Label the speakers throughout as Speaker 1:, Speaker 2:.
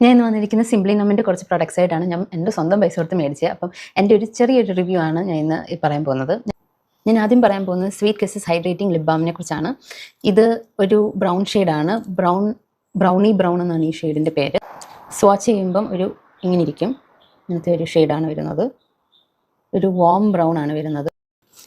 Speaker 1: ഞാൻ ഇന്ന് വന്നിരിക്കുന്ന സിംപ്ലി നമ്മിൻ്റെ കുറച്ച് പ്രൊഡക്ട്സ് ആയിട്ടാണ് ഞാൻ എൻ്റെ സ്വന്തം പൈസ കൊടുത്ത് മേടിച്ചത്. അപ്പം എൻ്റെ ഒരു ചെറിയൊരു റിവ്യൂ ആണ് ഞാൻ ഇന്ന് പറയാൻ പോകുന്നത്. ഞാൻ ആദ്യം പറയാൻ പോകുന്നത് സ്വീറ്റ് കിസസ് ഹൈഡ്രേറ്റിംഗ് ലിപ് ബാമിനെ കുറിച്ചാണ്. ഇത് ഒരു ബ്രൗൺ ഷെയ്ഡാണ്. ബ്രൗണി ബ്രൗൺ എന്നാണ് ഈ ഷെയ്ഡിൻ്റെ പേര്. സ്വാച്ച് ചെയ്യുമ്പം ഇങ്ങനെ ഇരിക്കും. ഇങ്ങനത്തെ ഒരു ഷെയ്ഡാണ് വരുന്നത്. ഒരു വാം ബ്രൗൺ ആണ് വരുന്നത്.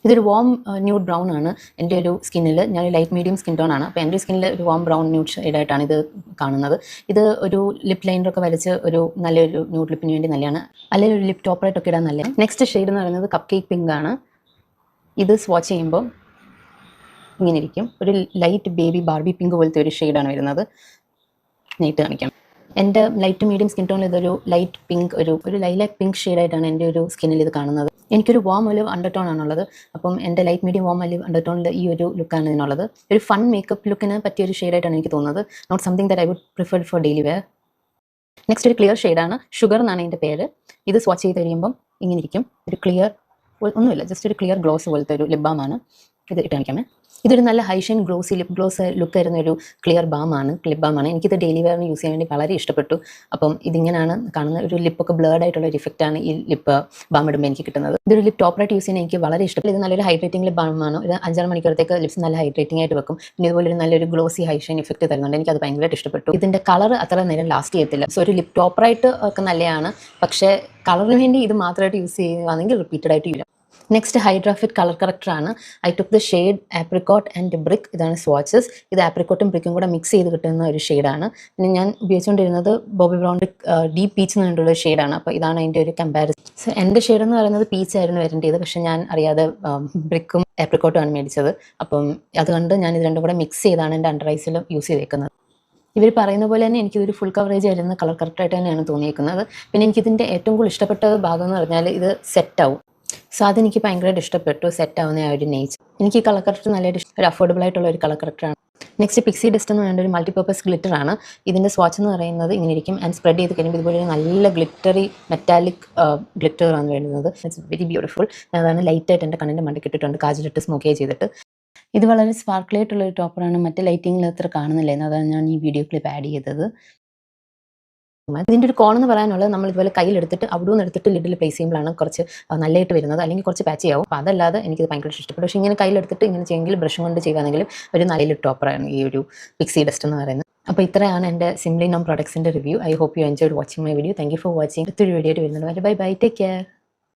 Speaker 1: ഇതൊരു വാം ന്യൂഡ് ബ്രൗൺ ആണ്. എൻ്റെ ഒരു സ്കിന്നിൽ ഞാൻ ലൈറ്റ് മീഡിയം സ്കിൻ ടോൺ ആണ്. അപ്പോൾ എൻ്റെ സ്കിന്നിൽ ഒരു വാം ബ്രൗൺ ന്യൂഡ് ഷെയ്ഡായിട്ടാണ് ഇത് കാണുന്നത്. ഇത് ഒരു ലിപ് ലൈനറൊക്കെ വരച്ച് ഒരു നല്ലൊരു ന്യൂഡ് ലിപ്പിന് വേണ്ടി നല്ലതാണ്, അല്ലെങ്കിൽ ഒരു ലിപ് ടോപ്പറായിട്ടൊക്കെ ഇടാൻ നല്ലതാണ്. നെക്സ്റ്റ് ഷെയ്ഡ് എന്ന് പറയുന്നത് കപ്പ് കേക്ക് പിങ്ക് ആണ്. ഇത് സ്വാച്ച് ചെയ്യുമ്പോൾ ഇങ്ങനെ ഇരിക്കും. ഒരു ലൈറ്റ് ബേബി ബാർബി പിങ്ക് പോലത്തെ ഒരു ഷെയ്ഡാണ് വരുന്നത്. നെയ്റ്റ് കാണിക്കാം. എൻ്റെ ലൈറ്റ് മീഡിയം സ്കിൻ ടോണിൽ ഇതൊരു ലൈറ്റ് പിങ്ക്, ഒരു ലൈലാക്ക് പിങ്ക് ഷെയ്ഡായിട്ടാണ് എൻ്റെ ഒരു സ്കിന്നിൽ ഇത് കാണുന്നത്. എനിക്കൊരു വാം ഒലിവ് അണ്ടർടോൺ ആണുള്ളത്. അപ്പം എൻ്റെ ലൈറ്റ് മീഡിയം വാം ഒലിവ് അണ്ടർടോണിൽ ഈ ഒരു ലുക്കാണ് ഇതിനുള്ളത്. ഒരു ഫൺ മേക്കപ്പ് ലുക്കിന് പറ്റിയ ഒരു ഷെയ്ഡായിട്ടാണ് എനിക്ക് തോന്നുന്നത്. Not something that I would prefer for daily wear. Next ഒരു ക്ലിയർ ഷെയ്ഡാണ്. ഷുഗർ എന്നാണ് ഇതിൻ്റെ പേര്. ഇത് സ്വാച്ച് ചെയ്ത് കഴിയുമ്പം ഇങ്ങനെ ഇരിക്കും. ഒരു ക്ലിയർ, ഒന്നുമില്ല, ജസ്റ്റ് ഒരു ക്ലിയർ ഗ്ലോസ് പോലത്തെ ഒരു ലിപ് ബാമാണ്. ഇത് ഇട്ട് കാണിക്കാമേ. ഇതൊരു നല്ല ഹൈഷൈൻ ഗ്ലോസി ലിപ് ഗ്ലോസ് ലുക്ക് വരുന്ന ഒരു ക്ലിയർ ലിപ് ബാമാണ്. എനിക്കിത് ഡെയിലി വെയറിന് യൂസ് ചെയ്യാൻ വേണ്ടി വളരെ ഇഷ്ടപ്പെട്ടു. അപ്പം ഇതിങ്ങനെയാണ് കാണുന്ന. ഒരു ലിപ്പൊക്കെ ബ്ലേർഡ് ആയിട്ടുള്ള ഒരു ഇഫക്റ്റാണ് ഈ ലിപ്പ് ബാം ഇടുമ്പോൾ എനിക്ക് കിട്ടുന്നത്. ഇതൊരു ലിപ് ടോപ്പറായിട്ട് യൂസ് ചെയ്യാൻ എനിക്ക് വളരെ ഇഷ്ടപ്പെട്ടു. ഇത് നല്ലൊരു ഹൈഡ്രേറ്റിംഗ് ലിപ് ബാമാണ്. ഒരു 5-6 മണിക്കൂറത്തേക്ക് ലിപ്സ് നല്ല ഹൈഡ്രേറ്റിംഗ് ആയിട്ട് വെക്കും. പിന്നെ ഇതുപോലെ ഒരു നല്ലൊരു ഗ്ലോസി ഹൈഷൈൻ ഇഫക്റ്റ് തരുന്നുണ്ട്. എനിക്കത് ഭയങ്കരമായിട്ട് ഇഷ്ടപ്പെട്ടു. ഇതിൻ്റെ കളർ അത്ര നേരം ലാസ്റ്റ് ചെയ്യത്തില്ല. സോ ഒരു ലിപ് ടോപ്പറായിട്ട് ഒക്കെ നല്ലതാണ്. പക്ഷേ കളറിന് വേണ്ടി ഇത് മാത്രമായിട്ട് യൂസ് ചെയ്യുകയാണെങ്കിൽ റിപ്പീറ്റഡ് ആയിട്ട് ഇല്ല. നെക്സ്റ്റ് ഹൈഡ്രാഫിറ്റ് കളർ കറക്ടറാണ്. I took the shade apricot and brick. ഇതാണ് സ്വാച്ചസ്. ഇത് ആപ്രിക്കോട്ടും ബ്രിക്കും കൂടെ മിക്സ് ചെയ്ത് കിട്ടുന്ന ഒരു ഷെയ്ഡാണ്. പിന്നെ ഞാൻ ഉപയോഗിച്ചുകൊണ്ടിരുന്നത് ബോബി ബ്രൗണിൻ്റെ ഡീപ്പ് പീച്ച് എന്ന് പറഞ്ഞിട്ടുള്ള ഷെയ്ഡാണ്. അപ്പോൾ ഇതാണ് അതിൻ്റെ ഒരു കമ്പാരിസൺ. സോ എൻ്റെ ഷെയ്ഡ് എന്ന് പറയുന്നത് പീച്ചായിരുന്നു വരേണ്ടത്. പക്ഷേ ഞാൻ അറിയാതെ ബ്രിക്കും ആപ്രിക്കോട്ടും ആണ് മേടിച്ചത്. അപ്പം അതുകൊണ്ട് ഞാൻ ഇത് രണ്ടും കൂടെ മിക്സ് ചെയ്താണ് എൻ്റെ അണ്ടർ ഐസിൽ യൂസ് ചെയ്തേക്കുന്നത്. ഇവർ പറയുന്ന പോലെ തന്നെ എനിക്കിതൊരു ഫുൾ കവറേജ് വരുന്ന കളർ കറക്റ്റായിട്ട് തന്നെയാണ് തോന്നിയേക്കുന്നത്. പിന്നെ എനിക്കിതിൻ്റെ ഏറ്റവും കൂടുതൽ ഇഷ്ടപ്പെട്ട ഭാഗം എന്ന് പറഞ്ഞാൽ ഇത് സെറ്റാവും. സോ അതെനിക്ക് ഭയങ്കരമായിട്ട് ഇഷ്ടപ്പെട്ടു, സെറ്റ് ആവുന്ന ആ ഒരു നേച്ചർ. എനിക്ക് ഈ കളർ കറക്റ്റർ നല്ലൊരു ഒരു അഫോർഡബിൾ ആയിട്ടുള്ള ഒരു കളർ കറക്റ്ററാണ്. നെക്സ്റ്റ് പിക്സി ഡസ്റ്റ് എന്ന് പറയുന്ന ഒരു മൾട്ടിപർപ്പസ് ഗ്ലിറ്റർ ആണ്. ഇതിൻ്റെ സ്വാച്ച് എന്ന് പറയുന്നത് ഇങ്ങനെ ഇരിക്കും. ആൻഡ് സ്പ്രെഡ് ചെയ്ത് കഴിയുമ്പോൾ ഇതുപോലെ നല്ല ഗ്ലിറ്ററി മെറ്റാലിക് ഗ്ലിറ്റർ ആണ് വരുന്നത്. It's very beautiful. അതാണ് ലൈറ്റായിട്ട് എൻ്റെ കണ്ണിൻ്റെ മണ്ടയ്ക്ക് ഇട്ടിട്ടുണ്ട്, കാജിലിട്ട് സ്മോക്ക് ചെയ്തിട്ട്. ഇത് വളരെ സ്പാർക്കിൾ ആയിട്ടുള്ളൊരു ടോപ്പറാണ്. മറ്റേ ലൈറ്റിങ്ങിൽ അത്ര കാണുന്നില്ലായിരുന്നു. അതാണ് ഞാൻ ഈ വീഡിയോ ക്ലിപ്പ് ആഡ് ചെയ്തത്. ഇതിൻ്റെ ഒരു കോൺ എന്ന് പറയാനുള്ളത്, നമ്മൾ ഇതുപോലെ കയ്യിലെടുത്തിട്ട് അവിടെ നിന്ന് എടുത്തിട്ട് ലിഡിൽ പ്ലേസ് ചെയ്യുമ്പോഴാണ് കുറച്ച് നല്ലതായിട്ട് വരുന്നത്. അല്ലെങ്കിൽ കുറച്ച് പാച്ച് ആവും. അപ്പോൾ അതല്ലാതെ എനിക്കിത് ഭയങ്കര ഇഷ്ടപ്പെട്ടു. പക്ഷേ ഇങ്ങനെ കയ്യിലെടുത്തിട്ട് ഇങ്ങനെ ചെയ്യെങ്കിൽ ബ്രഷ് കൊണ്ട് ചെയ്യുകയാണെങ്കിലും ഒരു നല്ലൊരു ടോപ്പറാണ് ഈ ഒരു പിക്സി ഡസ്റ്റ് എന്ന് പറയുന്നത്. അപ്പോൾ ഇത്രയാണ് എൻ്റെ സിംപ്ലി നം പ്രോഡക്ട്സിൻ്റെ review. I hope you enjoyed watching my video. Thank you for watching. അടുത്തൊരു വീഡിയോ ആയിട്ട് വരുന്നത്. Bye bye, take care.